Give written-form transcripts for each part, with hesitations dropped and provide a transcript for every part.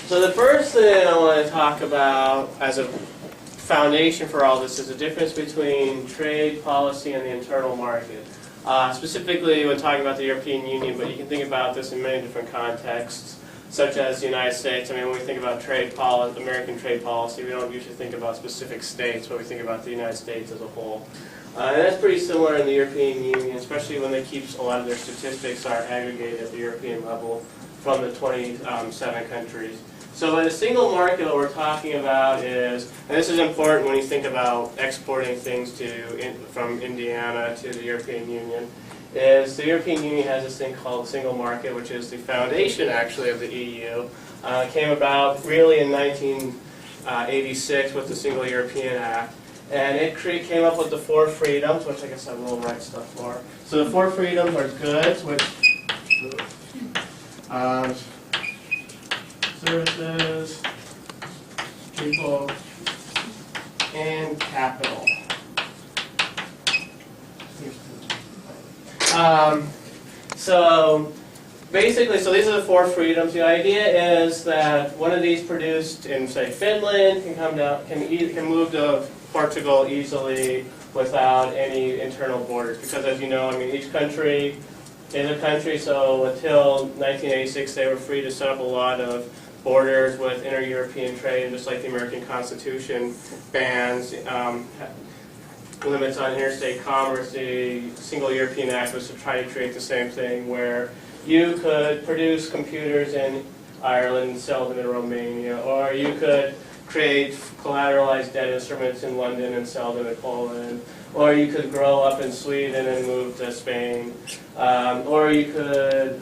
So the first thing I want to talk about as a foundation for all this is the difference between trade policy and the internal market. Specifically when talking about the European Union, but you can think about this in many different contexts, such as the United States. I mean, when we think about American trade policy, we don't usually think about specific states, but we think about the United States as a whole. And that's pretty similar in the European Union, especially when they keep a lot of their statistics are aggregated at the European level from the 27 countries. So in a single market, what we're talking about is, and this is important when you think about exporting things from Indiana to the European Union, is the European Union has this thing called the single market, which is the foundation actually of the EU. It came about really in 1986 with the Single European Act. And it came up with the 4 freedoms, which I guess I will write stuff for. So the 4 freedoms are goods, which services, people, and capital. So basically, so these are the 4 freedoms. The idea is that one of these produced in, say, Finland can come down, can move to Portugal easily without any internal borders, because as you know, I mean, each country is a country. So until 1986, they were free to set up a lot of borders with inter-European trade, and just like the American Constitution bans limits on interstate commerce, the Single European Act was to try to create the same thing, where you could produce computers in Ireland and sell them in Romania, or you could create collateralized debt instruments in London and sell them in Poland, or you could grow up in Sweden and move to Spain, or you could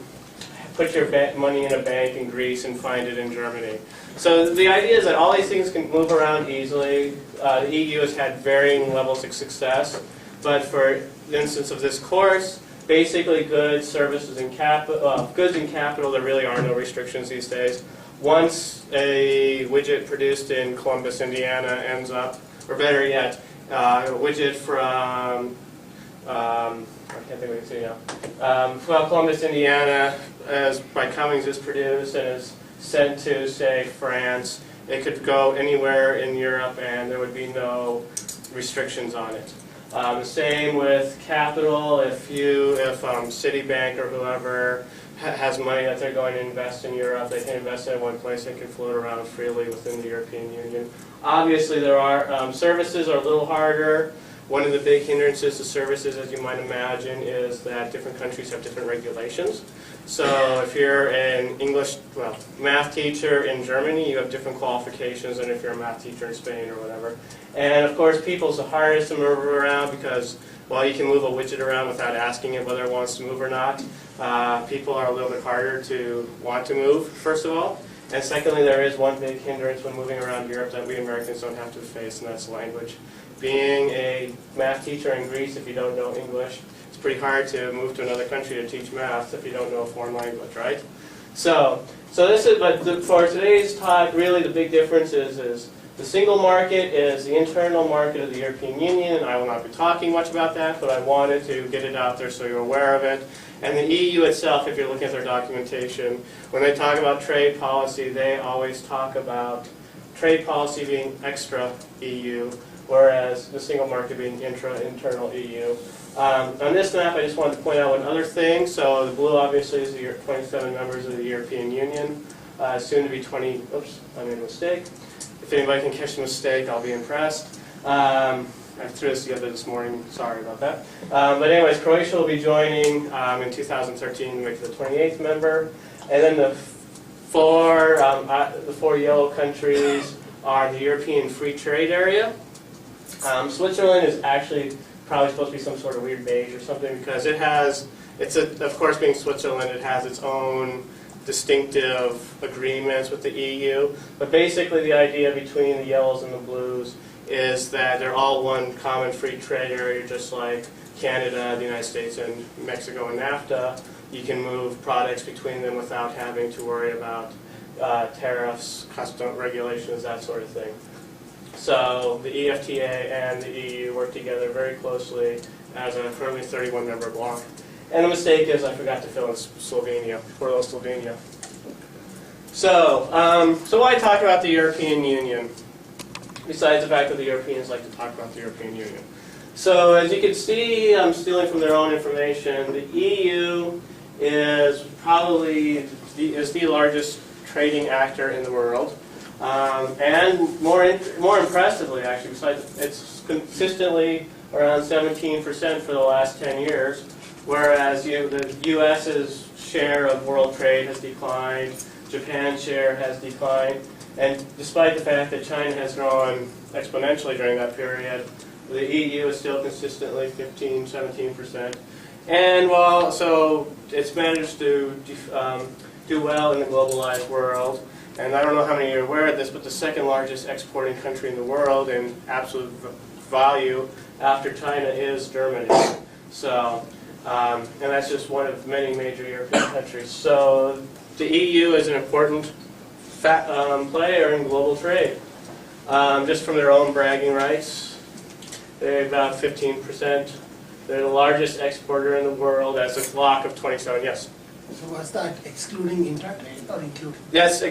put your money in a bank in Greece and find it in Germany. So the idea is that all these things can move around easily. The EU has had varying levels of success, but for the instance of this course, basically goods, services, and goods and capital, there really are no restrictions these days. Once a widget produced in Columbus, Indiana ends up, or better yet, a widget from, I can't think of what it's now. Well, Columbus, Indiana, by Cummings is produced and is sent to, say, France. It could go anywhere in Europe and there would be no restrictions on it. The same with capital. If Citibank or whoever has money that they're going to invest in Europe, they can invest it in one place. They can float around freely within the European Union. Obviously, there are services are a little harder. One of the big hindrances to services, as you might imagine, is that different countries have different regulations. So if you're an math teacher in Germany, you have different qualifications than if you're a math teacher in Spain or whatever. And of course, people's the hardest to move around because, well, you can move a widget around without asking it whether it wants to move or not. People are a little bit harder to want to move, first of all. And secondly, there is one big hindrance when moving around Europe that we Americans don't have to face, and that's language. Being a math teacher in Greece, if you don't know English, it's pretty hard to move to another country to teach math if you don't know a foreign language, right? So this is, but for today's talk, really the big difference is the single market is the internal market of the European Union, and I will not be talking much about that, but I wanted to get it out there so you're aware of it. And the EU itself, if you're looking at their documentation, when they talk about trade policy, they always talk about trade policy being extra EU, whereas the single market being internal EU. On this map, I just wanted to point out one other thing. So the blue, obviously, is the 27 members of the European Union, soon to be 20. Oops, I made a mistake. If anybody can catch the mistake, I'll be impressed. I threw this together this morning. Sorry about that. But anyways, Croatia will be joining in 2013 to make the 28th member. And then the four yellow countries are the European Free Trade Area. Switzerland is actually probably supposed to be some sort of weird beige or something because of course being Switzerland, it has its own distinctive agreements with the EU. But basically the idea between the yellows and the blues is that they're all one common free trade area, just like Canada, the United States, and Mexico and NAFTA. You can move products between them without having to worry about tariffs, custom regulations, that sort of thing. So the EFTA and the EU work together very closely as a currently 31-member bloc. And the mistake is I forgot to fill in Slovenia, Slovenia. So why talk about the European Union? Besides the fact that the Europeans like to talk about the European Union. So as you can see, I'm stealing from their own information. The EU is probably the largest trading actor in the world. And more impressively, actually, besides, it's consistently around 17% for the last 10 years, whereas the U.S.'s share of world trade has declined, Japan's share has declined, and despite the fact that China has grown exponentially during that period, the EU is still consistently 15, 17%. And so it's managed to do well in the globalized world. And I don't know how many of you are aware of this, but the second largest exporting country in the world in absolute value after China is Germany. So, and that's just one of many major European countries. So the EU is an important player in global trade. Just from their own bragging rights, they're about 15%. They're the largest exporter in the world as a block of 27, yes? So was that excluding intertrade or including? That's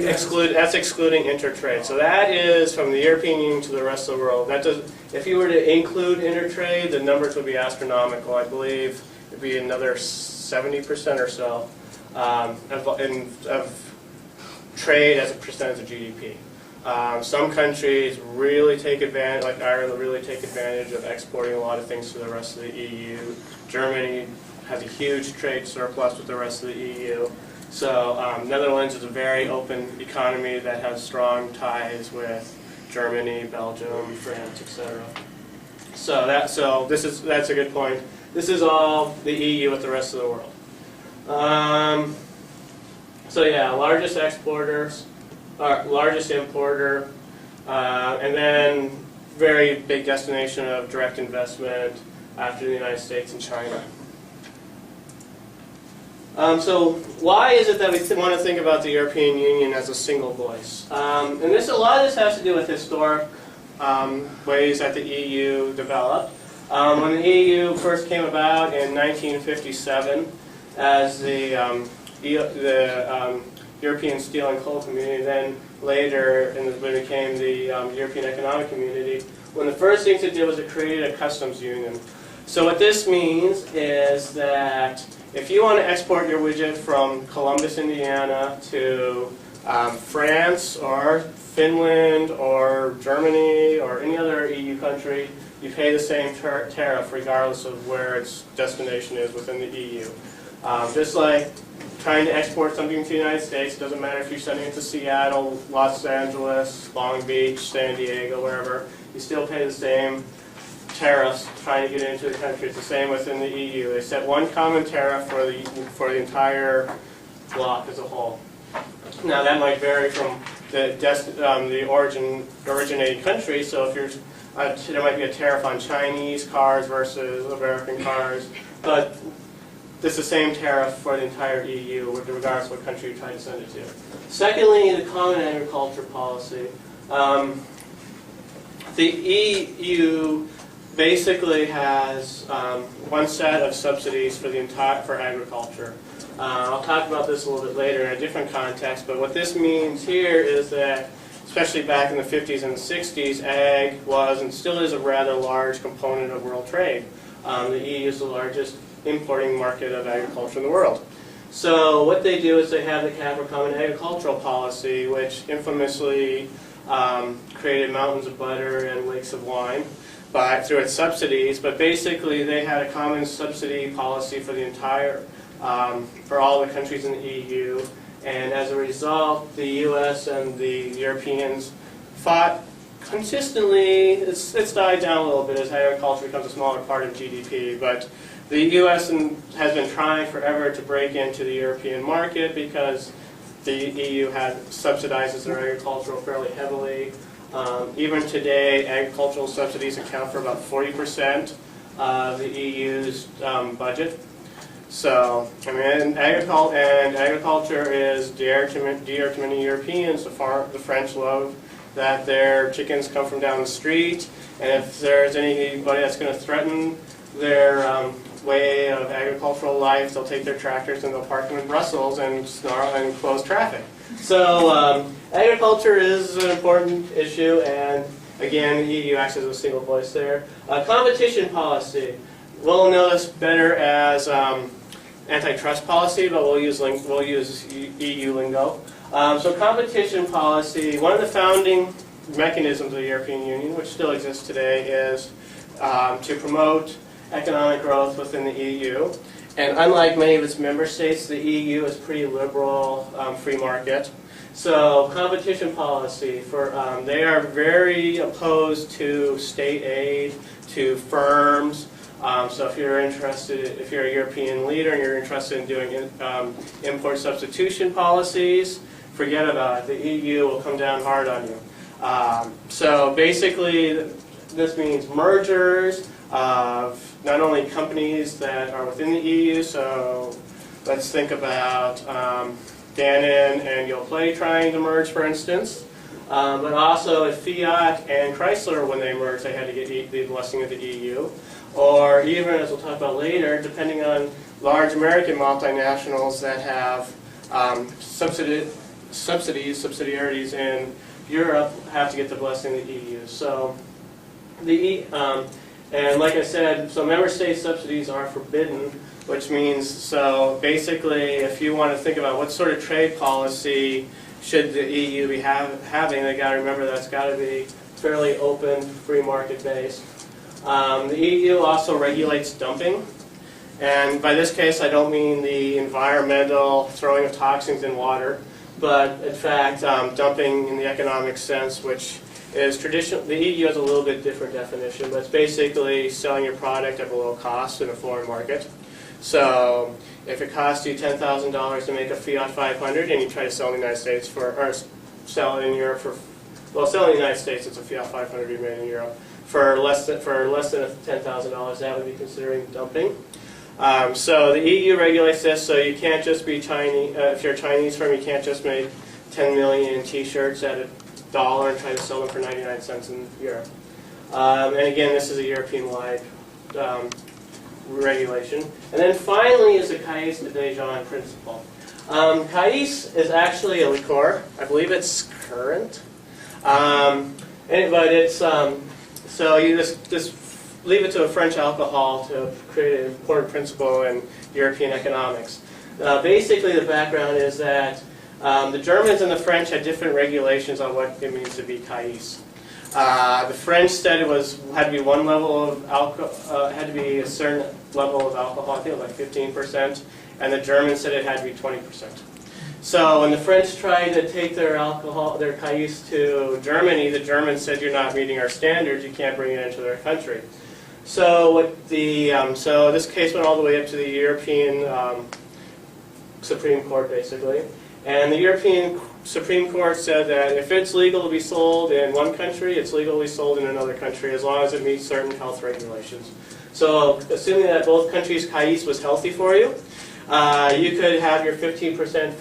excluding intertrade. So that is from the European Union to the rest of the world. That does, if you were to include intertrade, the numbers would be astronomical. I believe it would be another 70% or so of trade as a percentage of GDP. Some countries really take advantage, like Ireland, really take advantage of exporting a lot of things to the rest of the EU. Germany has a huge trade surplus with the rest of the EU. So Netherlands is a very open economy that has strong ties with Germany, Belgium, France, etc. So that's a good point. This is all the EU with the rest of the world. So yeah, largest exporters, largest importer, and then very big destination of direct investment after the United States and China. So why is it that we want to think about the European Union as a single voice? And a lot of this has to do with historic ways that the EU developed. When the EU first came about in 1957 as the European Steel and Coal Community, then later when it became the European Economic Community, one of the first things it did was it created a customs union. So what this means is that if you want to export your widget from Columbus, Indiana to France or Finland or Germany or any other EU country, you pay the same tariff regardless of where its destination is within the EU. Just like trying to export something to the United States, it doesn't matter if you're sending it to Seattle, Los Angeles, Long Beach, San Diego, wherever, you still pay the same tariffs trying to get into the country. It's the same within the EU. They set one common tariff for the entire bloc as a whole. Now that might vary from the originating country. So if you're there might be a tariff on Chinese cars versus American cars, but it's the same tariff for the entire EU, regardless of what country you try to send it to. Secondly, the common agriculture policy. The EU basically has one set of subsidies for agriculture. I'll talk about this a little bit later in a different context, but what this means here is that, especially back in the 50s and the 60s, ag was and still is a rather large component of world trade. The EU is the largest importing market of agriculture in the world. So what they do is they have the Common Agricultural Policy, which infamously created mountains of butter and lakes of wine through its subsidies. But basically, they had a common subsidy policy for the entire, for all the countries in the EU. And as a result, the U.S. and the Europeans fought consistently. It's died down a little bit as agriculture becomes a smaller part of GDP, but the U.S. has been trying forever to break into the European market because the EU subsidizes their agriculture fairly heavily. Even today, agricultural subsidies account for about 40% of the EU's budget. So, I mean, agriculture is dear to many Europeans. The French love that their chickens come from down the street, and if there's anybody that's going to threaten their way of agricultural life, they'll take their tractors and they'll park them in Brussels and snarl and close traffic. So agriculture is an important issue, and again, the EU acts as a single voice there. Competition policy. We'll know this better as antitrust policy, but we'll use EU lingo. So competition policy, one of the founding mechanisms of the European Union, which still exists today, is to promote economic growth within the EU. And unlike many of its member states, the EU is pretty liberal, free market. So competition policy, they are very opposed to state aid, to firms. So if you're a European leader and you're interested in doing import substitution policies, forget about it. The EU will come down hard on you. So basically, this means mergers of not only companies that are within the EU, so let's think about Danone and Yoplait trying to merge, for instance, but also if Fiat and Chrysler, when they merged, they had to get the blessing of the EU. Or even, as we'll talk about later, depending on large American multinationals that have subsidiaries in Europe, have to get the blessing of the EU. So, and like I said, so member state subsidies are forbidden, which means, so basically, if you want to think about what sort of trade policy should the EU be having, they got to remember that's got to be fairly open, free market based. The EU also regulates dumping, and by this case I don't mean the environmental throwing of toxins in water, but in fact dumping in the economic sense, which is traditional. The EU has a little bit different definition, but it's basically selling your product at below cost in a foreign market. So if it costs you $10,000 to make a Fiat 500 and you try to sell in the United States or sell it in Europe sell in the United States, it's a Fiat 500 made in Europe. For less than $10,000, that would be considering dumping. So the EU regulates this, so you can't just be Chinese. If you're a Chinese firm, you can't just make 10 million T-shirts at $1 and try to sell them for 99 cents in Europe. And again, this is a European-wide regulation. And then finally is the Cahiers de Dijon principle. Cahiers is actually a liqueur. I believe it's currant. But it's so you just leave it to a French alcohol to create an important principle in European economics. Basically, the background is that the Germans and the French had different regulations on what it means to be Cahiers. The French said it had to be one level of alcohol, had to be a certain level of alcohol. I think it was like 15%, and the Germans said it had to be 20%. So when the French tried to take their Cahiers to Germany, the Germans said, "You're not meeting our standards. You can't bring it into their country." So so this case went all the way up to the European Supreme Court, basically, and the European Supreme Court said that if it's legal to be sold in one country, it's legal to be sold in another country as long as it meets certain health regulations. So assuming that both countries' Cahiers was healthy for you, you could have your 15%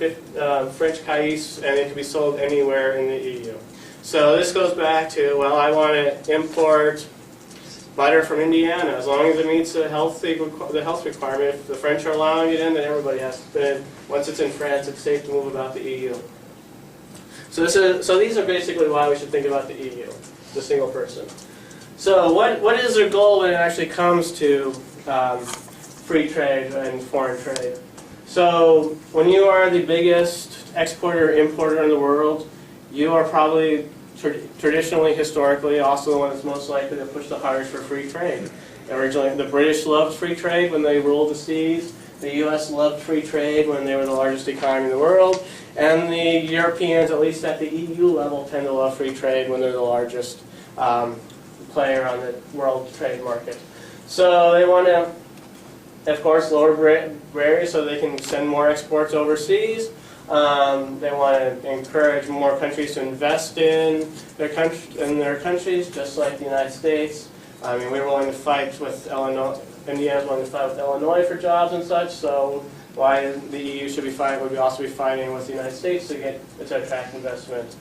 French Cahiers, and it could be sold anywhere in the EU. So this goes back to, well, I want to import butter from Indiana. As long as it meets the health requirement, if the French are allowing it in, then everybody has to fit in. Once it's in France, it's safe to move about the EU. So these are basically why we should think about the EU, the single person. So what is their goal when it actually comes to free trade and foreign trade? So when you are the biggest exporter or importer in the world, you are probably traditionally, historically, also the one that's most likely to push the hardest for free trade. Originally, the British loved free trade when they ruled the seas. The U.S. loved free trade when they were the largest economy in the world. And the Europeans, at least at the EU level, tend to love free trade when they're the largest player on the world trade market. So they want to, of course, lower barriers so they can send more exports overseas. They want to encourage more countries to invest in their countries, just like the United States. I mean, we're willing to fight with Illinois. Indiana's willing to fight with Illinois for jobs and such. So why the EU should be fighting? Would we also be fighting with the United States to attract investment?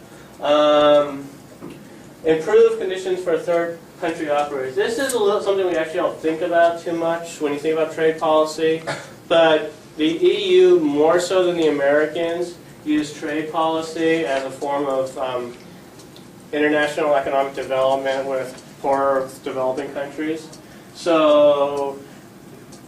Improve conditions for third country operators. This is something we actually don't think about too much when you think about trade policy, but the EU, more so than the Americans, use trade policy as a form of international economic development with poorer developing countries. So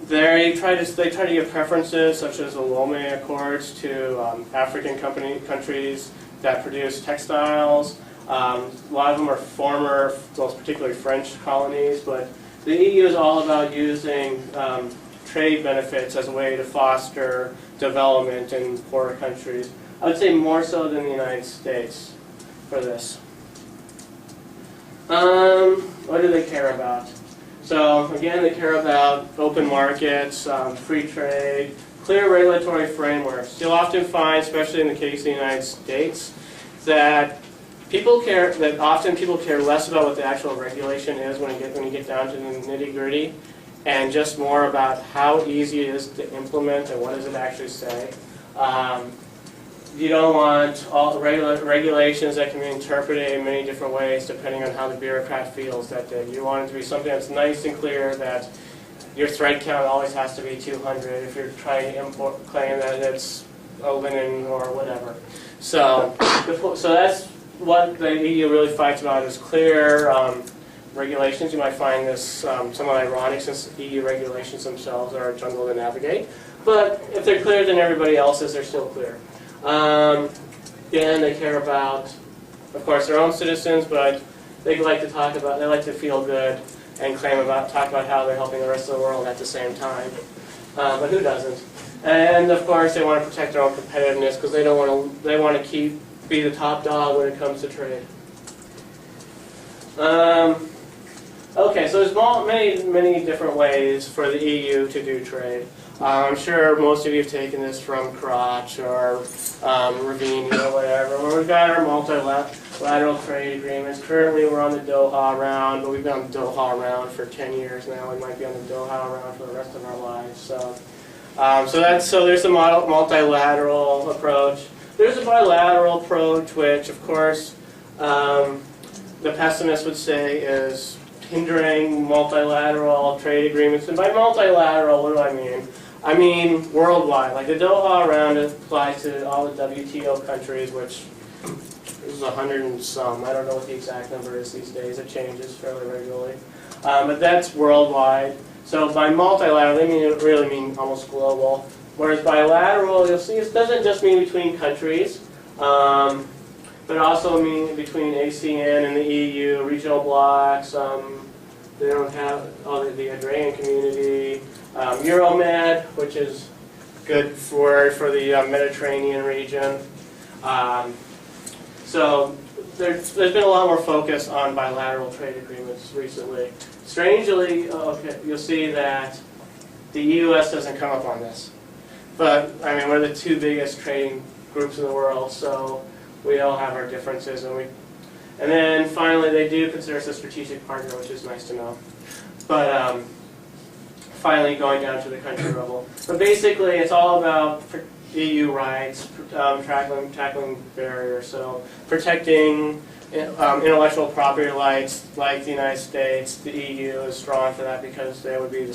they try to give preferences, such as the Lome Accords, to African countries that produce textiles. A lot of them are former, well, particularly French colonies, but the EU is all about using trade benefits as a way to foster development in poorer countries. I would say more so than the United States for this. What do they care about? So again, they care about open markets, free trade, clear regulatory frameworks. You'll often find, especially in the case of the United States, that people care less about what the actual regulation is when you get down to the nitty-gritty, and just more about how easy it is to implement and what does it actually say. You don't want all the regulations that can be interpreted in many different ways depending on how the bureaucrat feels that day. You want it to be something that's nice and clear, that your thread count always has to be 200 if you're trying to claim that it's a linen or whatever. So that's what the EU really fights about, is clear regulations. You might find this somewhat ironic, since EU regulations themselves are a jungle to navigate. But if they're clearer than everybody else's, they're still clear. Again, they care about, of course, their own citizens, but they like to feel good and talk about how they're helping the rest of the world at the same time. But who doesn't? And of course, they want to protect their own competitiveness because they want to be the top dog when it comes to trade. Okay, so there's many different ways for the EU to do trade. I'm sure most of you have taken this from Crotch or Ravini or whatever, where we've got our multilateral trade agreements. Currently we're on the Doha round, but we've been on the Doha round for 10 years now. We might be on the Doha round for the rest of our lives. So there's a multilateral approach. There's a bilateral approach, which of course the pessimist would say is hindering multilateral trade agreements. And by multilateral, what do I mean? I mean worldwide. Like the Doha round applies to all the WTO countries, which is 100 and some. I don't know what the exact number is these days. It changes fairly regularly. But that's worldwide. So by multilateral, they really mean almost global. Whereas bilateral, you'll see, it doesn't just mean between countries, but also mean between ASEAN and the EU, regional blocs. They don't have the Adrian community, Euromed, which is good for the Mediterranean region. So there's been a lot more focus on bilateral trade agreements recently. Strangely, you'll see that the US doesn't come up on this. But, I mean, we're the two biggest trading groups in the world, so we all have our differences. And then, finally, they do consider us a strategic partner, which is nice to know. But, finally, going down to the country level. But basically, it's all about EU rights, tackling barriers. So, protecting intellectual property rights, like the United States. The EU is strong for that because they would be the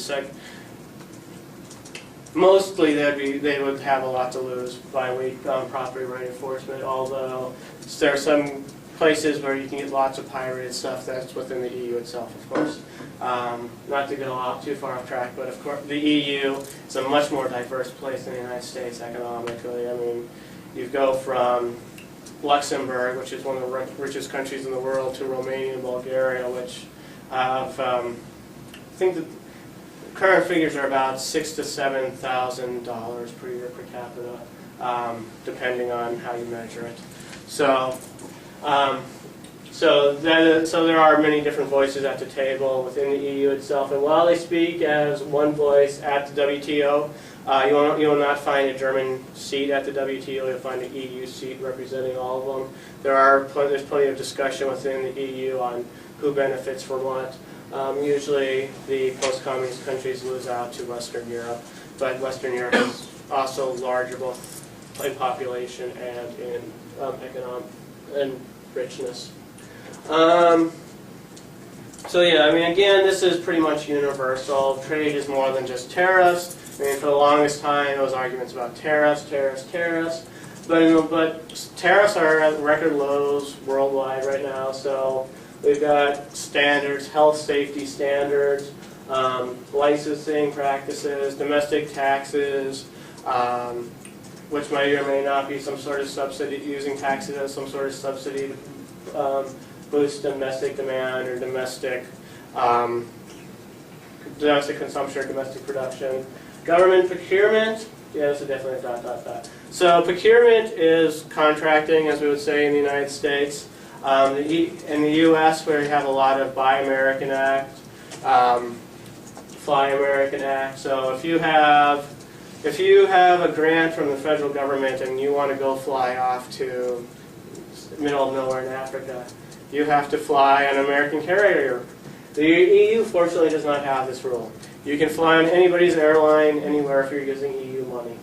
mostly they would have a lot to lose by weak property right enforcement, although there are some places where you can get lots of pirated stuff that's within the EU itself, of course. Not to go too far off track, but of course the EU is a much more diverse place than the United States economically. I mean, you go from Luxembourg, which is one of the richest countries in the world, to Romania and Bulgaria, which have, I think that current figures are about $6,000 to $7,000 per year per capita, depending on how you measure it. So there are many different voices at the table within the EU itself, and while they speak as one voice at the WTO, you will not find a German seat at the WTO. You'll find an EU seat representing all of them. There's plenty of discussion within the EU on who benefits from what. Usually the post-communist countries lose out to Western Europe, but Western Europe is also larger both in population and in economic and richness. So yeah, I mean, again, this is pretty much universal. Trade is more than just tariffs. I mean, for the longest time, there was arguments about tariffs. But tariffs are at record lows worldwide right now, so we've got standards, health safety standards, licensing practices, domestic taxes, which may or may not be some sort of subsidy, using taxes as some sort of subsidy to boost domestic demand or domestic consumption or domestic production. Government procurement, yeah, this is definitely a dot, dot, dot. So procurement is contracting, as we would say in the United States. In the U.S., where you have a lot of Buy American Act, Fly American Act. So if you have a grant from the federal government and you want to go fly off to the middle of nowhere in Africa, you have to fly on an American carrier. The EU, fortunately, does not have this rule. You can fly on anybody's airline anywhere if you're using EU money.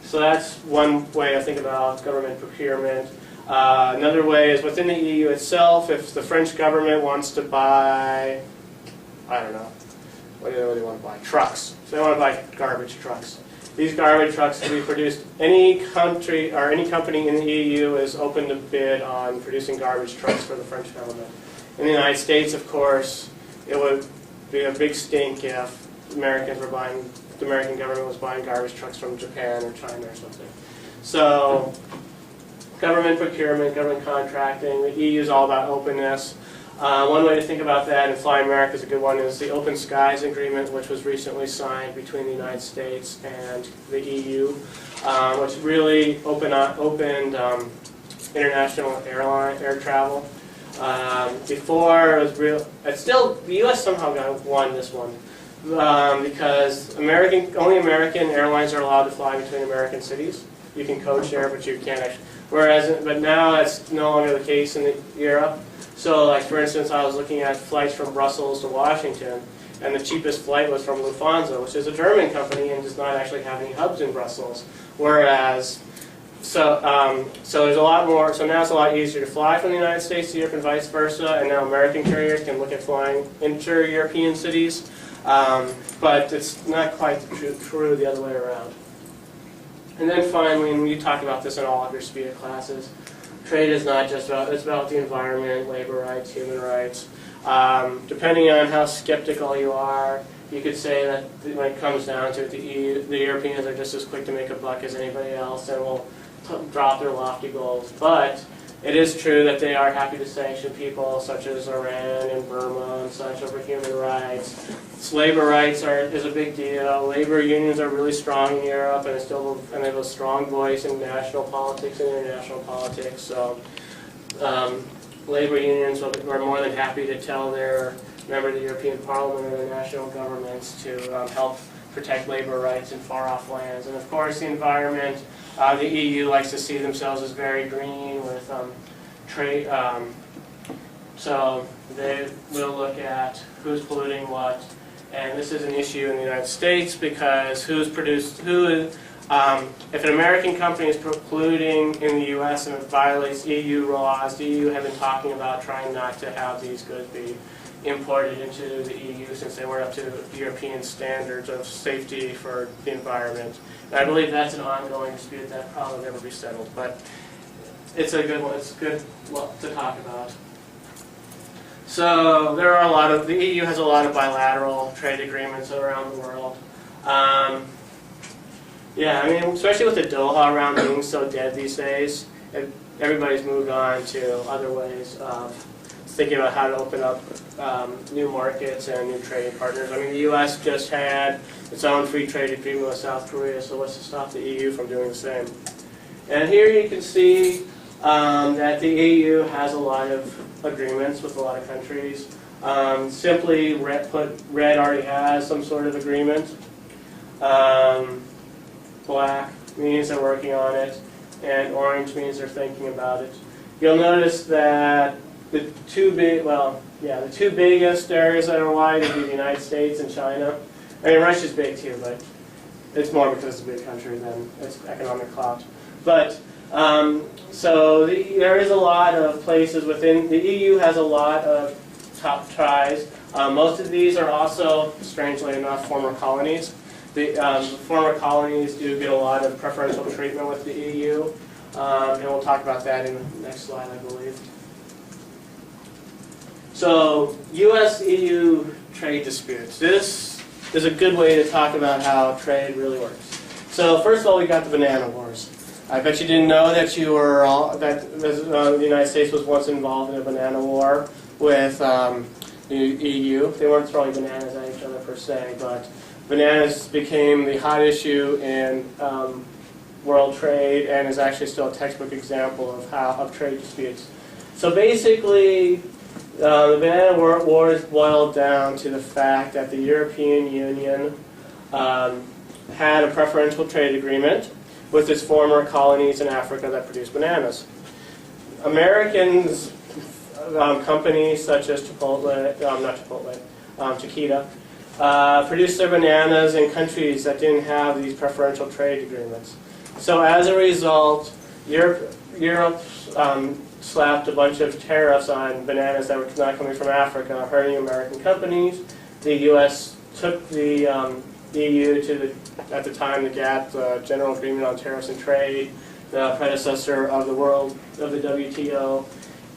So that's one way I think about government procurement. Another way is within the EU itself, if the French government wants to buy, I don't know, what do they want to buy? Trucks. So they want to buy garbage trucks. These garbage trucks can be produced, any country or any company in the EU is open to bid on producing garbage trucks for the French government. In the United States, of course, it would be a big stink if the American government was buying garbage trucks from Japan or China or something. So government procurement, government contracting, the EU is all about openness. One way to think about that, and Fly America is a good one, is the Open Skies Agreement, which was recently signed between the United States and the EU, which really opened international air travel. Before it was real, the U.S. somehow won this one because only American airlines are allowed to fly between American cities. You can code share, but you can't actually. But now that's no longer the case in Europe. So, like for instance, I was looking at flights from Brussels to Washington, and the cheapest flight was from Lufthansa, which is a German company and does not actually have any hubs in Brussels. Whereas, so there's a lot more. So now it's a lot easier to fly from the United States to Europe and vice versa. And now American carriers can look at flying inter-European cities, but it's not quite true the other way around. And then finally, and we talk about this in all of your SPIA classes, trade is not just about, it's about the environment, labor rights, human rights. Depending on how skeptical you are, you could say that when it comes down to it, the Europeans are just as quick to make a buck as anybody else and will drop their lofty goals. But it is true that they are happy to sanction people such as Iran and Burma and such over human rights. Labor rights is a big deal. Labor unions are really strong in Europe, and they have a strong voice in national politics and international politics. So labor unions are more than happy to tell their members of the European Parliament or the national governments to help protect labor rights in far-off lands. And of course, the environment. The EU likes to see themselves as very green with trade. So they will look at who's polluting what. And this is an issue in the United States because if an American company is polluting in the U.S. and it violates EU laws, the EU have been talking about trying not to have these goods be imported into the EU since they weren't up to European standards of safety for the environment. And I believe that's an ongoing dispute that probably will never be settled, but it's a good one. It's good to talk about. So there are the EU has a lot of bilateral trade agreements around the world. Yeah, I mean, especially with the Doha round being so dead these days, everybody's moved on to other ways of thinking about how to open up new markets and new trading partners. I mean, the U.S. just had its own free trade agreement with South Korea, so what's to stop the EU from doing the same? And here you can see that the EU has a lot of agreements with a lot of countries. Simply, red already has some sort of agreement. Black means they're working on it, and orange means they're thinking about it. You'll notice that the two biggest areas that are wide would be the United States and China. I mean, Russia's big too, but it's more because it's a big country than its economic clout. But there is a lot of places within the EU has a lot of top ties. Most of these are also, strangely enough, former colonies. The former colonies do get a lot of preferential treatment with the EU, and we'll talk about that in the next slide, I believe. So, U.S.-EU trade disputes. This is a good way to talk about how trade really works. So, first of all, we got the banana wars. I bet you didn't know that the United States was once involved in a banana war with the EU. They weren't throwing bananas at each other per se, but bananas became the hot issue in world trade and is actually still a textbook example of trade disputes. So basically, the banana wars boiled down to the fact that the European Union had a preferential trade agreement with its former colonies in Africa that produced bananas. Americans, companies such as Chiquita, produced their bananas in countries that didn't have these preferential trade agreements. So as a result, Europe slapped a bunch of tariffs on bananas that were not coming from Africa, hurting American companies. The U.S. took the EU to, at the time, the GATT, the General Agreement on Tariffs and Trade, the predecessor of the WTO,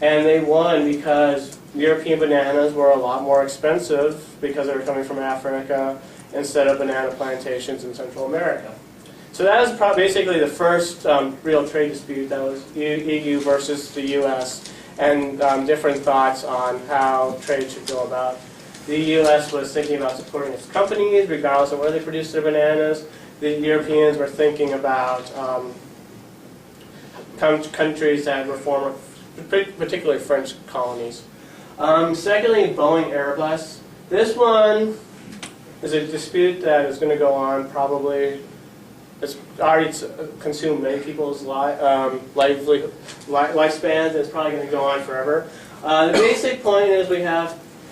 and they won because European bananas were a lot more expensive because they were coming from Africa instead of banana plantations in Central America. So that was basically the first real trade dispute. That was EU versus the U.S. and different thoughts on how trade should go about. The U.S. was thinking about supporting its companies regardless of where they produced their bananas. The Europeans were thinking about countries that were former, particularly French colonies. Secondly, Boeing Airbus. This one is a dispute that is going to go on probably. It's already consumed many people's lifespans, and it's probably going to go on forever. The basic point is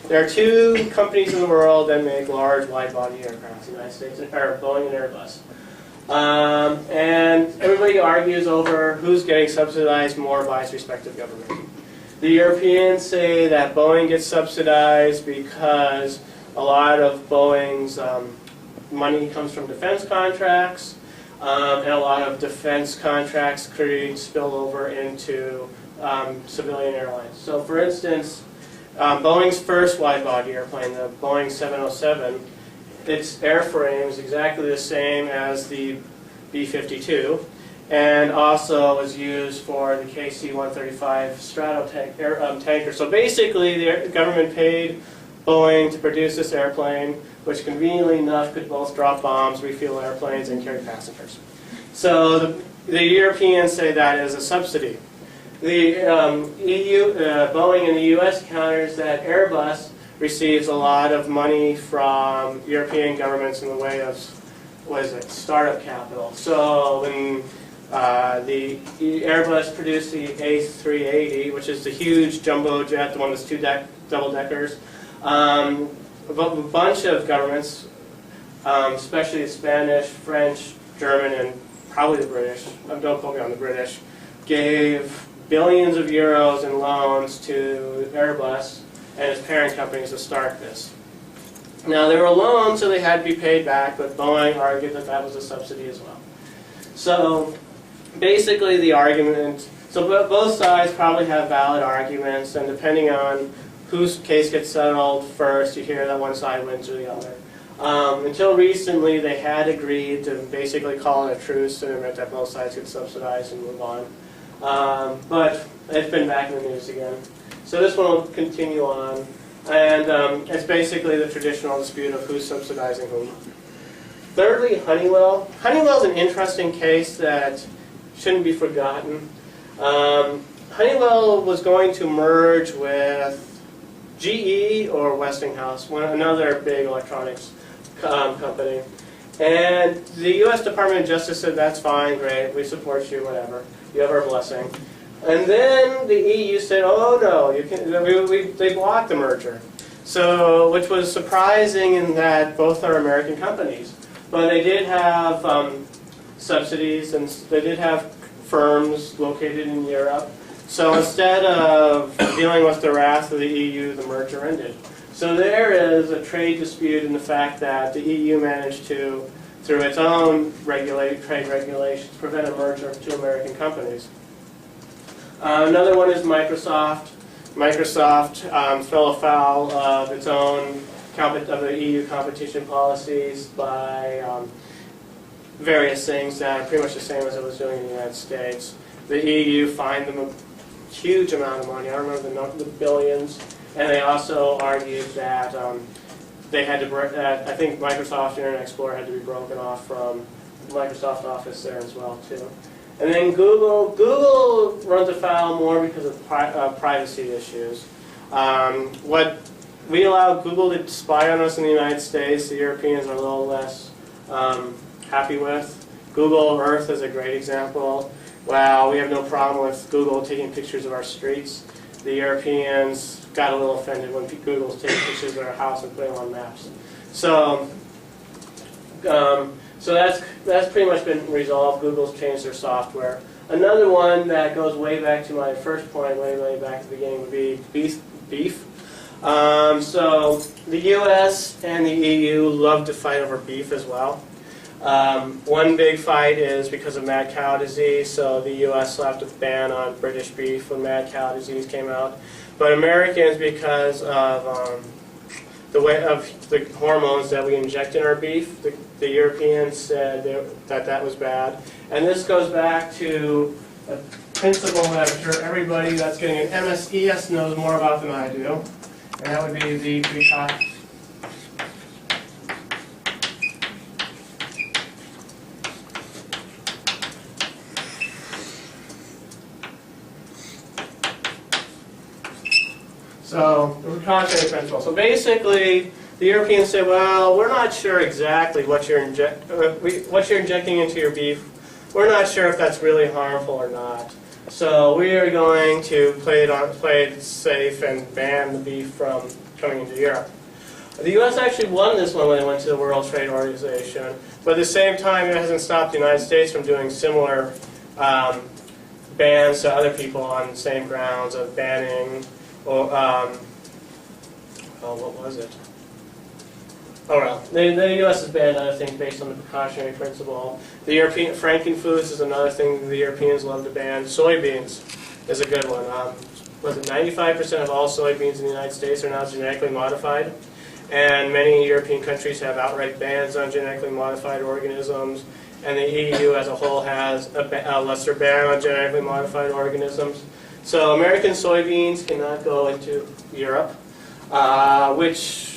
there are two companies in the world that make large wide-body aircraft, the United States, Boeing and Airbus. And everybody argues over who's getting subsidized more by its respective government. The Europeans say that Boeing gets subsidized because a lot of Boeing's money comes from defense contracts, and a lot of defense contracts create spillover into civilian airlines. So for instance, Boeing's first wide-body airplane, the Boeing 707, its airframe is exactly the same as the B-52, and also was used for the KC-135 tanker. So basically, the government paid Boeing to produce this airplane, which conveniently enough could both drop bombs, refuel airplanes, and carry passengers. So the Europeans say that is a subsidy. The Boeing in the U.S. counters that Airbus receives a lot of money from European governments in the way of, startup capital. So when the Airbus produced the A380, which is the huge jumbo jet, the one that's double-deckers, a bunch of governments, especially the Spanish, French, German, and probably the British, don't quote me on the British, gave billions of euros in loans to Airbus and its parent companies to start this. Now, they were loans, so they had to be paid back, but Boeing argued that that was a subsidy as well. So basically the argument, so both sides probably have valid arguments, and depending on whose case gets settled first, you hear that one side wins or the other. Until recently, they had agreed to basically call it a truce and admit that both sides could subsidize and move on. But it's been back in the news again. So this one will continue on. And it's basically the traditional dispute of who's subsidizing whom. Thirdly, Honeywell. Honeywell is an interesting case that shouldn't be forgotten. Honeywell was going to merge with GE or Westinghouse, another big electronics company. And the U.S. Department of Justice said, that's fine, great, we support you, whatever. You have our blessing. And then the EU said, oh no, you can, they blocked the merger. So, which was surprising in that both are American companies. But they did have subsidies, and they did have firms located in Europe. So instead of dealing with the wrath of the EU, the merger ended. So there is a trade dispute in the fact that the EU managed to through its own trade regulations, prevent a merger of two American companies. Another one is Microsoft. Microsoft fell afoul of its own of the EU competition policies by various things that are pretty much the same as it was doing in the United States. The EU fined them a huge amount of money. I don't remember the billions. And they also argued that they had to. I think Microsoft Internet Explorer had to be broken off from Microsoft Office there as well too. And then Google. Google runs afoul more because of privacy issues. We allow Google to spy on us in the United States. The Europeans are a little less happy with. Google Earth is a great example. Wow, we have no problem with Google taking pictures of our streets. The Europeans got a little offended when Google's taking pictures of our house and putting them on maps. So that's pretty much been resolved. Google's changed their software. Another one that goes way back to my first point, way back at the beginning, would be beef. So the U.S. and the EU love to fight over beef as well. One big fight is because of mad cow disease. So the U.S. slapped a ban on British beef when mad cow disease came out. But Americans, because of the way of the hormones that we inject in our beef, the Europeans said that was bad. And this goes back to a principle that I'm sure everybody that's getting an MSES knows more about than I do. And that would be the precaution. So, the precautionary principle. So basically, the Europeans say, well, we're not sure exactly what you're injecting into your beef. We're not sure if that's really harmful or not. So we are going to play it safe and ban the beef from coming into Europe. The U.S. actually won this one when they went to the World Trade Organization. But at the same time, it hasn't stopped the United States from doing similar bans to other people on the same grounds of banning. What was it? Oh well, the U.S. has banned other things based on the precautionary principle. The European Franken foods is another thing the Europeans love to ban. Soybeans is a good one. Was it 95% of all soybeans in the United States are now genetically modified? And many European countries have outright bans on genetically modified organisms. And the EU as a whole has a lesser ban on genetically modified organisms. So American soybeans cannot go into Europe, which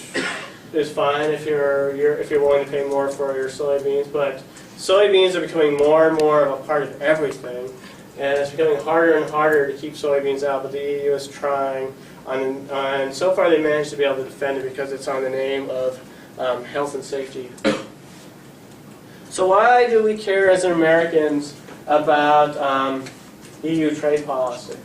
is fine if you're willing to pay more for your soybeans. But soybeans are becoming more and more of a part of everything, and it's becoming harder and harder to keep soybeans out. But the EU is trying, and so far they managed to be able to defend it because it's on the name of health and safety. So why do we care as Americans about EU trade policy?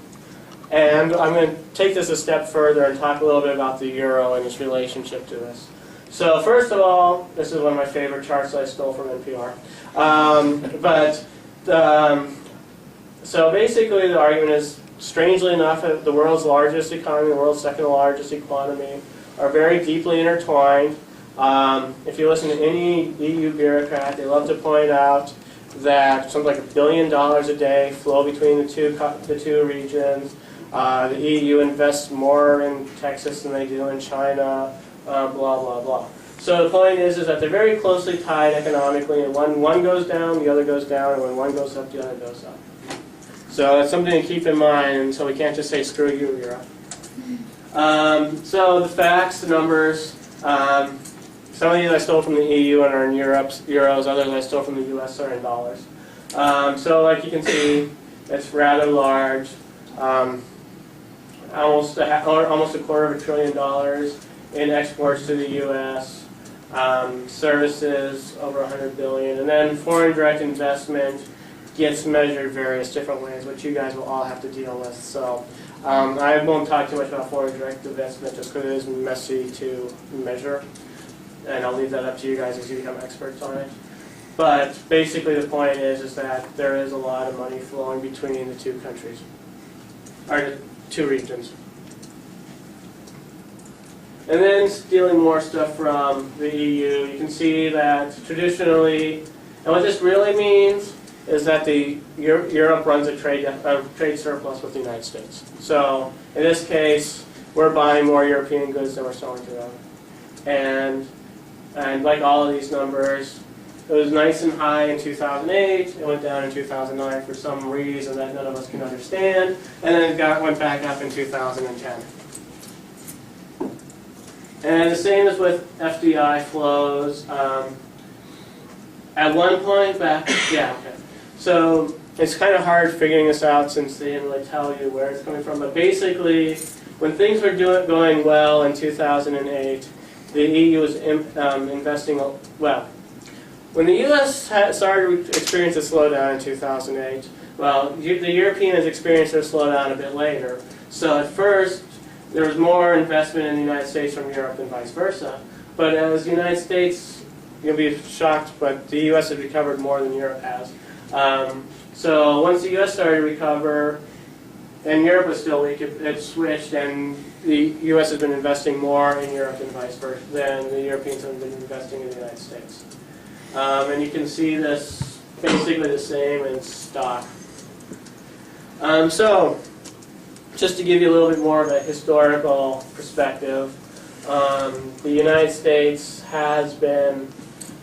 And I'm going to take this a step further and talk a little bit about the euro and its relationship to this. So first of all, this is one of my favorite charts that I stole from NPR. So basically the argument is, strangely enough, the world's largest economy, the world's second largest economy, are very deeply intertwined. If you listen to any EU bureaucrat, they love to point out that something like $1 billion a day flow between the two regions. The EU invests more in Texas than they do in China, blah, blah, blah. So the point is that they're very closely tied economically, and when one goes down, the other goes down, and when one goes up, the other goes up. So that's something to keep in mind, and so we can't just say, screw you, Europe. So the facts, the numbers, some of these I stole from the EU and are in euros, others I stole from the US are in dollars. So like you can see, it's rather large. Almost $250 billion in exports to the U.S., services over $100 billion, and then foreign direct investment gets measured various different ways, which you guys will all have to deal with. So I won't talk too much about foreign direct investment just because it is messy to measure, and I'll leave that up to you guys as you become experts on it. But basically the point is that there is a lot of money flowing between the two countries, or the two regions. And then stealing more stuff from the EU, you can see that traditionally, and what this really means is that Europe runs a trade surplus with the United States. So in this case, we're buying more European goods than we're selling to them. And like all of these numbers, it was nice and high in 2008. It went down in 2009 for some reason that none of us can understand. And then it went back up in 2010. And the same as with FDI flows. At one point back, yeah, okay. So it's kind of hard figuring this out since they didn't really tell you where it's coming from. But basically, when things were going well in 2008, the EU was investing, well, when the US started to experience a slowdown in 2008, well, the Europeans experienced their slowdown a bit later. So at first, there was more investment in the United States from Europe and vice versa. But as the United States, you'll be shocked, but the US has recovered more than Europe has. So once the US started to recover, and Europe was still weak, it switched, and the US has been investing more in Europe and vice versa than the Europeans have been investing in the United States. And you can see this basically the same in stock. So, just to give you a little bit more of a historical perspective, the United States has been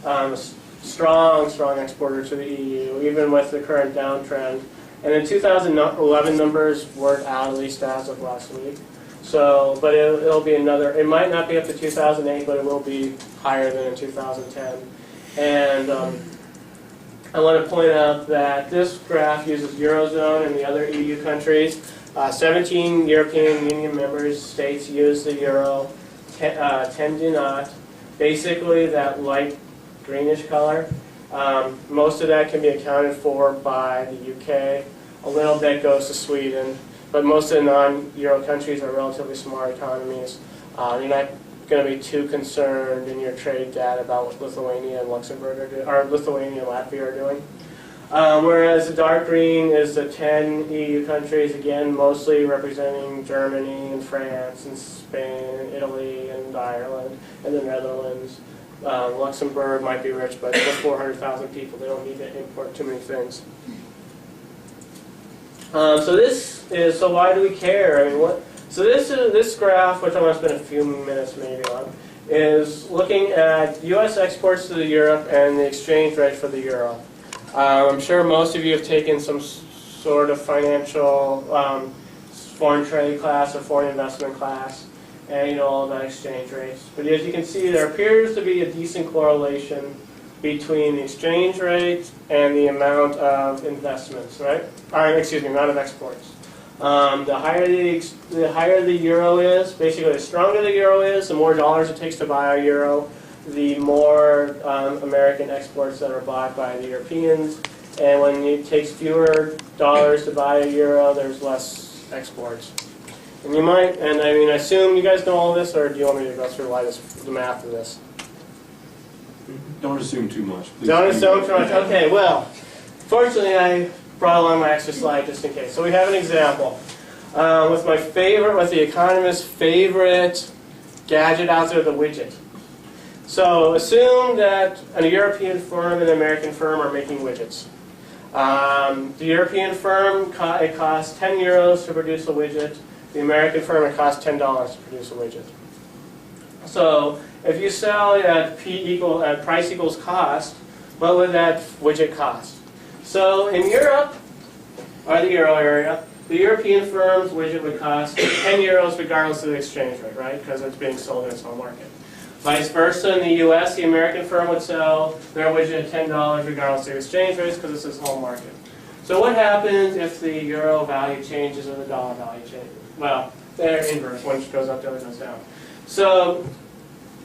a strong exporter to the EU, even with the current downtrend. And in 2011 numbers weren't out, at least as of last week. So, but it'll be another, it might not be up to 2008, but it will be higher than in 2010. And I want to point out that this graph uses Eurozone and the other EU countries. 17 European Union member states use the euro, 10 do not. Basically, that light greenish color, most of that can be accounted for by the UK. A little bit goes to Sweden, but most of the non-euro countries are relatively smart economies. You're not going to be too concerned in your trade data about what Lithuania and Luxembourg are doing, or Lithuania and Latvia are doing. Whereas the dark green is the 10 EU countries, again, mostly representing Germany and France and Spain and Italy and Ireland and the Netherlands. Luxembourg might be rich, but with 400,000 people, they don't need to import too many things. So why do we care? I mean, so this graph, which I'm going to spend a few minutes maybe on, is looking at U.S. exports to Europe and the exchange rate for the euro. I'm sure most of you have taken some sort of financial foreign trade class or foreign investment class, and you know all about exchange rates. But as you can see, there appears to be a decent correlation between the exchange rate and the amount of investments, right? Excuse me, amount of exports. The higher the euro is, basically the stronger the euro is, the more dollars it takes to buy a euro, the more American exports that are bought by the Europeans. And when it takes fewer dollars to buy a euro, there's less exports. And you might, and I mean, I assume you guys know all this, or do you want me to go through the math of this? Don't assume too much. Please. Don't assume too much. Okay, well, fortunately I brought along my extra slide just in case. So we have an example with the economist's favorite gadget out there, the widget. So assume that a European firm and an American firm are making widgets. The European firm, it costs 10 euros to produce a widget. The American firm, it costs $10 to produce a widget. So if you sell at price equals cost, what would that widget cost? So in Europe, or the euro area, the European firm's widget would cost 10 euros regardless of the exchange rate, right? Because it's being sold in its home market. Vice versa, in the US, the American firm would sell their widget at $10 regardless of the exchange rates because it's its home market. So what happens if the euro value changes or the dollar value changes? Well, they're inverse. One goes up, the other goes down. So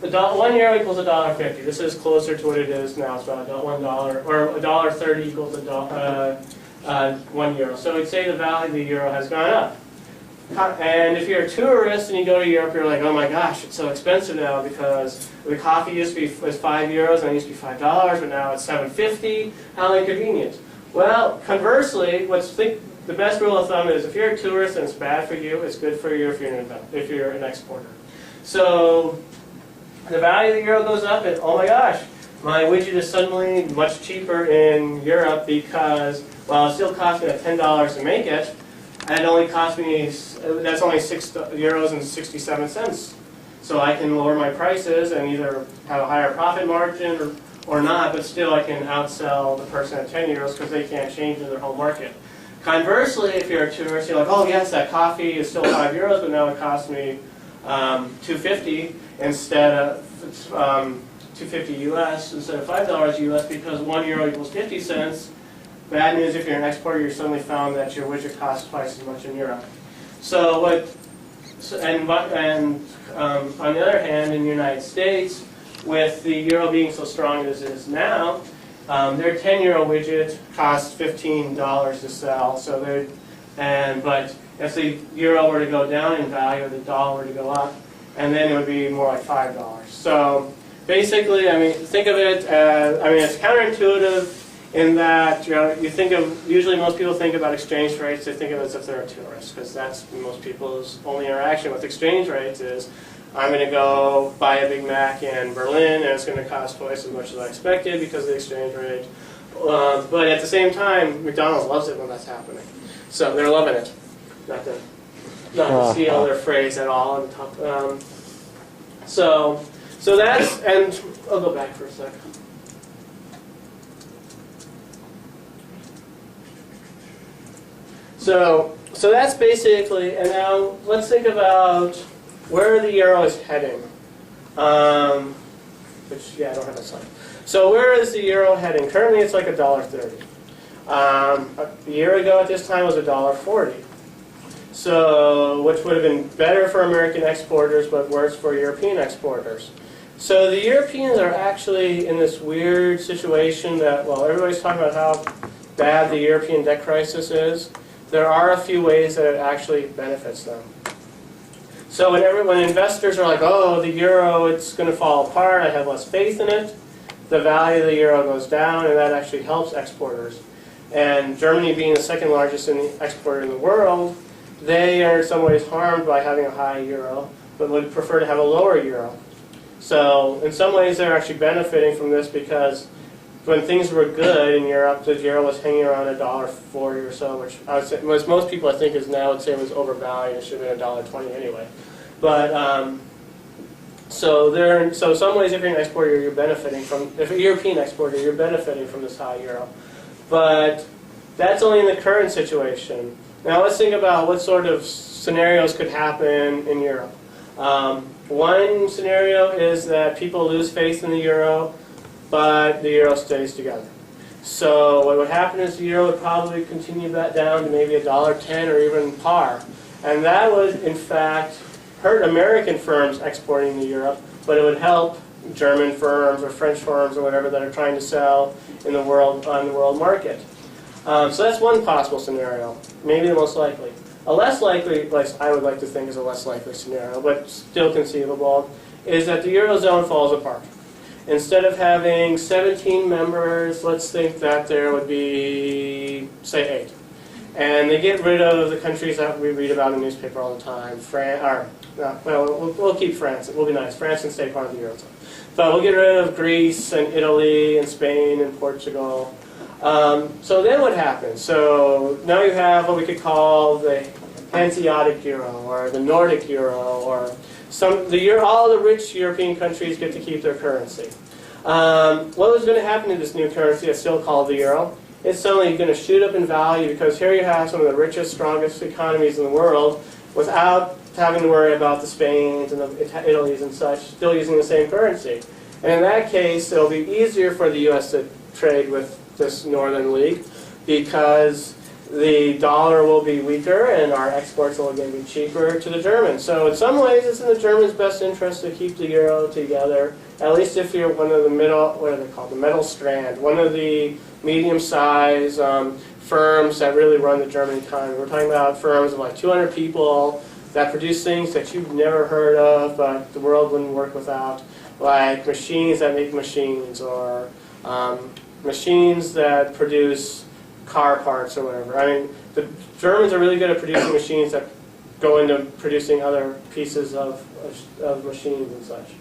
1 euro equals $1.50. This is closer to what it is now. It's about $1, or $1.30 equals €1. So we'd say the value of the euro has gone up. And if you're a tourist and you go to Europe, you're like, oh my gosh, it's so expensive now because the coffee used to be was €5 and it used to be $5, but now it's $7.50. How inconvenient. Well, conversely, the best rule of thumb is if you're a tourist and it's bad for you, it's good for you if you're an exporter. So the value of the euro goes up, and oh my gosh, my widget is suddenly much cheaper in Europe because, well, it still cost me $10 to make it, and it only cost me, that's only €6.67. So I can lower my prices and either have a higher profit margin or not, but still I can outsell the person at €10 because they can't change in their home market. Conversely, if you're a tourist, you're like, oh yes, that coffee is still €5, but now it costs me $2.50 instead of $2.50 US instead of $5 US because €1 equals 50 cents. Bad news if you're an exporter, you suddenly found that your widget costs twice as much in Europe. So on the other hand, in the United States, with the euro being so strong as it is now, their €10 widget costs $15 to sell. So but if the euro were to go down in value, or the dollar were to go up, and then it would be more like $5. So basically, I mean, think of it as, I mean, it's counterintuitive in that, you know, usually most people think about exchange rates, they think of it as if they're a tourist, because that's most people's only interaction with exchange rates is, I'm going to go buy a Big Mac in Berlin, and it's going to cost twice as much as I expected because of the exchange rate. But at the same time, McDonald's loves it when that's happening. So they're loving it. Not to steal their phrase at all. On top. So that's, and I'll go back for a sec. So that's basically, and now let's think about where the euro is heading. Which, yeah, I don't have a slide. So where is the euro heading? Currently it's like $1.30. A year ago at this time was $1.40. So, which would have been better for American exporters, but worse for European exporters. So the Europeans are actually in this weird situation that, well, everybody's talking about how bad the European debt crisis is. There are a few ways that it actually benefits them. So when investors are like, oh, the euro, it's going to fall apart, I have less faith in it, the value of the euro goes down, and that actually helps exporters. And Germany being the second largest exporter in the world, they are in some ways harmed by having a high euro, but would prefer to have a lower euro. So in some ways they're actually benefiting from this because when things were good in Europe, the euro was hanging around $1.40 or so, which I would say, most people I think is now would say it was overvalued. It should have been $1.20 anyway. But so in some ways, if you're an exporter, you're benefiting from. If you're a European exporter, you're benefiting from this high euro. But that's only in the current situation. Now let's think about what sort of scenarios could happen in Europe. One scenario is that people lose faith in the euro, but the euro stays together. So what would happen is the euro would probably continue back down to maybe $1.10 or even par. And that would, in fact, hurt American firms exporting to Europe, but it would help German firms or French firms or whatever that are trying to sell in the world on the world market. So that's one possible scenario, maybe the most likely. A less likely, I would like to think is a less likely scenario, but still conceivable, is that the Eurozone falls apart. Instead of having 17 members, let's think that there would be, say, 8. And they get rid of the countries that we read about in the newspaper all the time. We'll keep France. It will be nice. France can stay part of the Eurozone. But we'll get rid of Greece and Italy and Spain and Portugal. So then what happens? So now you have what we could call the Hanseatic euro or the Nordic euro, or all the rich European countries get to keep their currency. What was going to happen to this new currency that's still called the euro? It's suddenly going to shoot up in value because here you have some of the richest, strongest economies in the world without having to worry about the Spains and the Italys and such still using the same currency. And in that case, it'll be easier for the U.S. to trade with this Northern League because the dollar will be weaker and our exports will again be cheaper to the Germans. So in some ways it's in the Germans' best interest to keep the euro together, at least if you're one of the middle, what are they called, the middle strand, one of the medium-sized firms that really run the German economy. We're talking about firms of like 200 people that produce things that you've never heard of, but the world wouldn't work without, like machines that make machines, or machines that produce car parts or whatever. I mean, the Germans are really good at producing machines that go into producing other pieces of machines and such.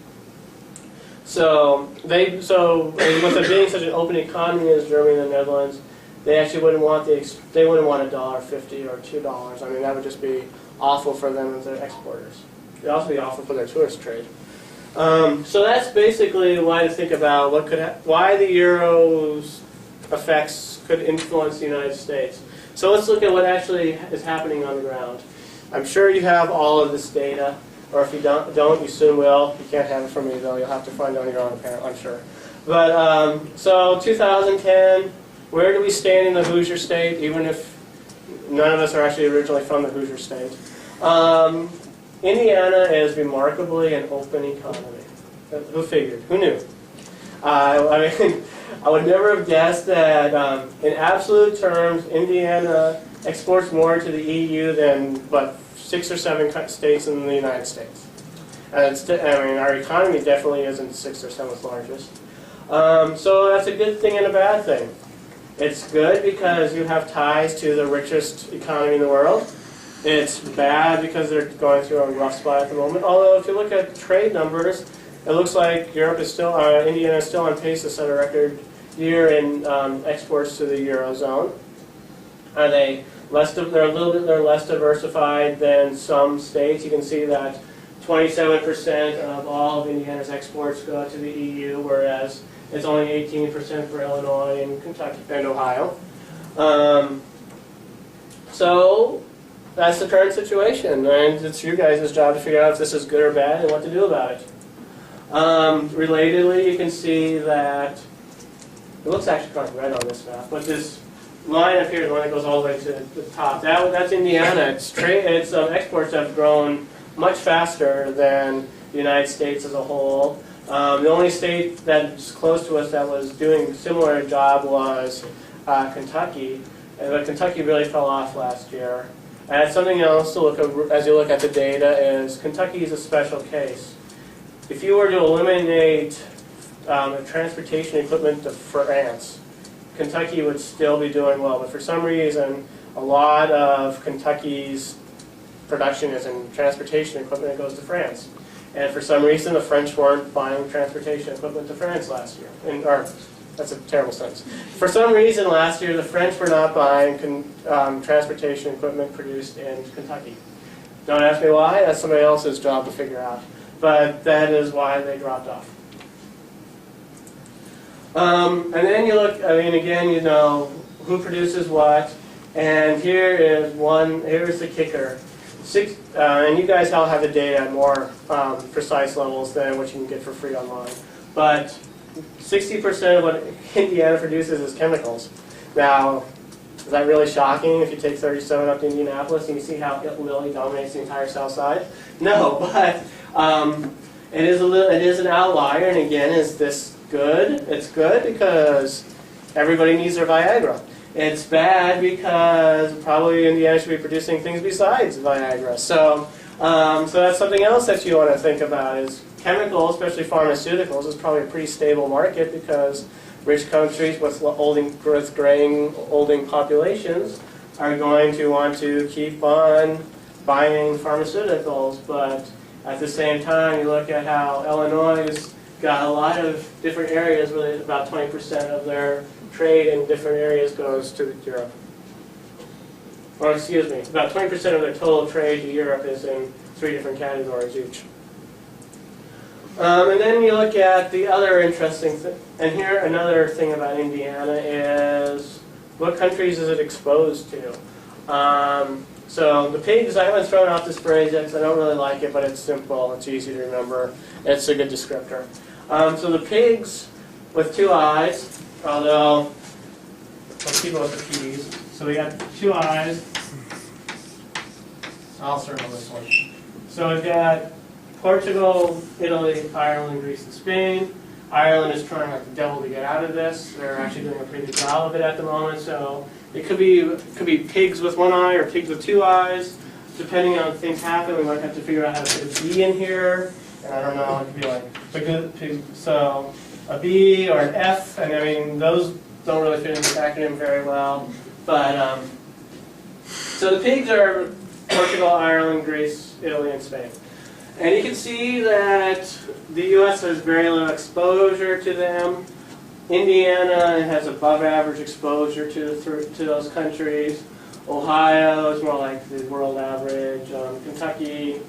So with it being such an open economy as Germany and the Netherlands, they actually wouldn't want $1.50 or $2. I mean, that would just be awful for them as their exporters. It would also be awful for their tourist trade. So that's basically why to think about why the euro's effects could influence the United States. So let's look at what actually is happening on the ground. I'm sure you have all of this data, or if you don't, you soon will. You can't have it from me though. You'll have to find it on your own, apparently, I'm sure. But so 2010, where do we stand in the Hoosier State? Even if none of us are actually originally from the Hoosier State. Indiana is remarkably an open economy. Who figured? Who knew? I mean, I would never have guessed that in absolute terms, Indiana exports more to the EU than, 6 or 7 states in the United States. And I mean, our economy definitely isn't 6th or 7th largest. So that's a good thing and a bad thing. It's good because you have ties to the richest economy in the world. It's bad because they're going through a rough spot at the moment. Although if you look at trade numbers, it looks like Indiana is still on pace to set a record year in exports to the Eurozone. They're less diversified than some states. You can see that 27% of all of Indiana's exports go to the EU, whereas it's only 18% for Illinois and Kentucky and Ohio. So that's the current situation, and it's your guys' job to figure out if this is good or bad and what to do about it. Relatedly, you can see that it looks actually kind of red on this map, but this line up here is the one that goes all the way to the top. That's Indiana. Its exports have grown much faster than the United States as a whole. The only state that's close to us that was doing a similar job was Kentucky, but Kentucky really fell off last year. And something else to look at as you look at the data is Kentucky is a special case. If you were to eliminate transportation equipment to France, Kentucky would still be doing well. But for some reason, a lot of Kentucky's production is in transportation equipment that goes to France. And for some reason, the French weren't buying transportation equipment to France last year. That's a terrible sentence. For some reason last year, the French were not buying transportation equipment produced in Kentucky. Don't ask me why. That's somebody else's job to figure out. But that is why they dropped off. And then you look, I mean, again, you know, who produces what. And here's the kicker. And you guys all have the data at more precise levels than what you can get for free online. But 60% of what Indiana produces is chemicals. Now, is that really shocking if you take 37 up to Indianapolis and you see how it literally dominates the entire south side? No, but it is an outlier. And again, is this good? It's good because everybody needs their Viagra. It's bad because probably Indiana should be producing things besides Viagra. So that's something else that you want to think about is chemicals, especially pharmaceuticals, is probably a pretty stable market because rich countries with graying olding populations are going to want to keep on buying pharmaceuticals. But at the same time, you look at how Illinois has got a lot of different areas where about 20% of their trade in different areas goes to Europe. Or excuse me, about 20% of their total trade to Europe is in 3 different categories each. And then you look at the other interesting thing, and here another thing about Indiana is what countries is it exposed to? So the pigs, I haven't thrown out this phrase yet because I don't really like it, but it's simple, it's easy to remember, it's a good descriptor. So the pigs with 2 eyes, although let's keep it with the P's. So we got 2 eyes. I'll circle this one. So we've got Portugal, Italy, Ireland, Greece, and Spain. Ireland is trying like the devil to get out of this. They're actually doing a pretty good job of it at the moment. So it could be pigs with 1 eye or pigs with 2 eyes. Depending on things happen, we might have to figure out how to put a B in here. And I don't know, it could be like so a B or an F, and I mean those don't really fit into the acronym very well. But so the pigs are Portugal, Ireland, Greece, Italy, and Spain. And you can see that the U.S. has very little exposure to them. Indiana has above average exposure to those countries. Ohio is more like the world average. Kentucky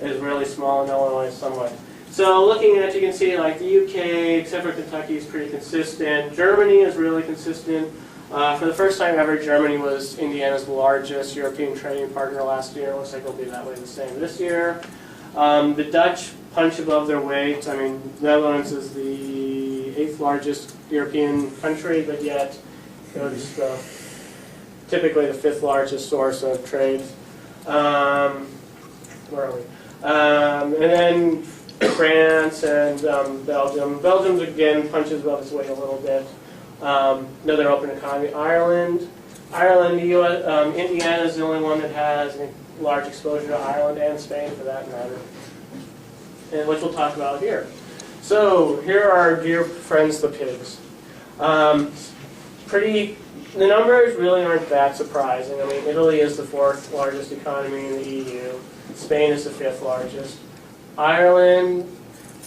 is really small, and Illinois is somewhat. So looking at, you can see like the UK, except for Kentucky, is pretty consistent. Germany is really consistent. For the first time ever, Germany was Indiana's largest European trading partner last year. It looks like it'll be that way the same this year. The Dutch punch above their weight. I mean, Netherlands is the 8th largest European country, but yet it's typically the 5th largest source of trade. Where are we? And then France and Belgium. Belgium, again, punches above its weight a little bit. Another open economy. Ireland, the U.S., Indiana is the only one that has a large exposure to Ireland and Spain, for that matter, and which we'll talk about here. So here are our dear friends, the pigs. The numbers really aren't that surprising. I mean, Italy is the 4th largest economy in the EU. Spain is the 5th largest. Ireland,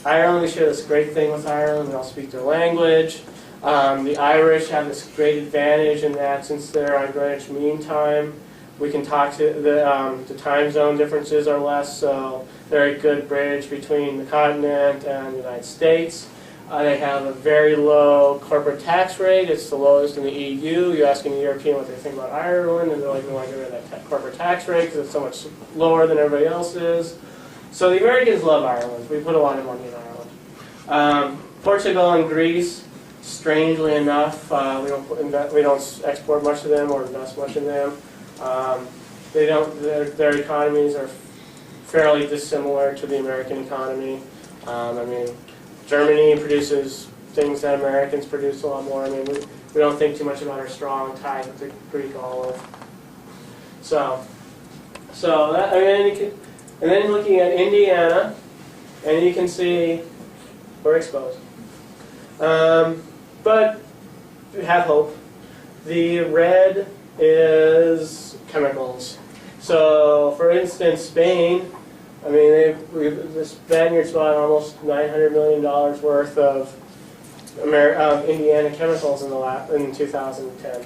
we share this great thing with Ireland. We all speak their language. The Irish have this great advantage in that since they're on Greenwich Mean Time, we can talk to the time zone differences are less, so they're a good bridge between the continent and the United States. They have a very low corporate tax rate. It's the lowest in the EU. You ask any European what they think about Ireland, and they're like, we want to get rid of that corporate tax rate because it's so much lower than everybody else's. So the Americans love Ireland. We put a lot of money in Ireland. Portugal and Greece, strangely enough, we don't export much to them or invest much in them. Their economies are fairly dissimilar to the American economy. I mean, Germany produces things that Americans produce a lot more. I mean, we don't think too much about our strong ties with the Greek olive. So that, I mean, and then looking at Indiana, and you can see we're exposed. But we have hope. The red is chemicals. So, for instance, Spain, I mean, the Spaniards bought almost $900 million worth of Indiana chemicals in 2010.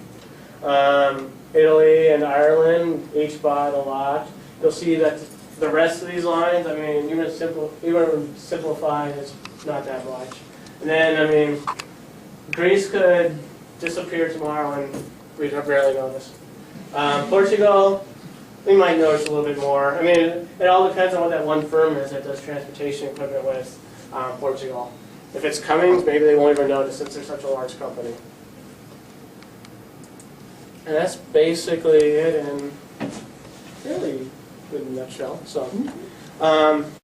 Italy and Ireland each bought a lot. You'll see that the rest of these lines, I mean, even simplified, it's not that much. And then, I mean, Greece could disappear tomorrow and we'd barely notice. Portugal, we might notice a little bit more. I mean, it all depends on what that one firm is that does transportation equipment with Portugal. If it's Cummins, maybe they won't even notice since they're such a large company. And that's basically it in really in a nutshell. So.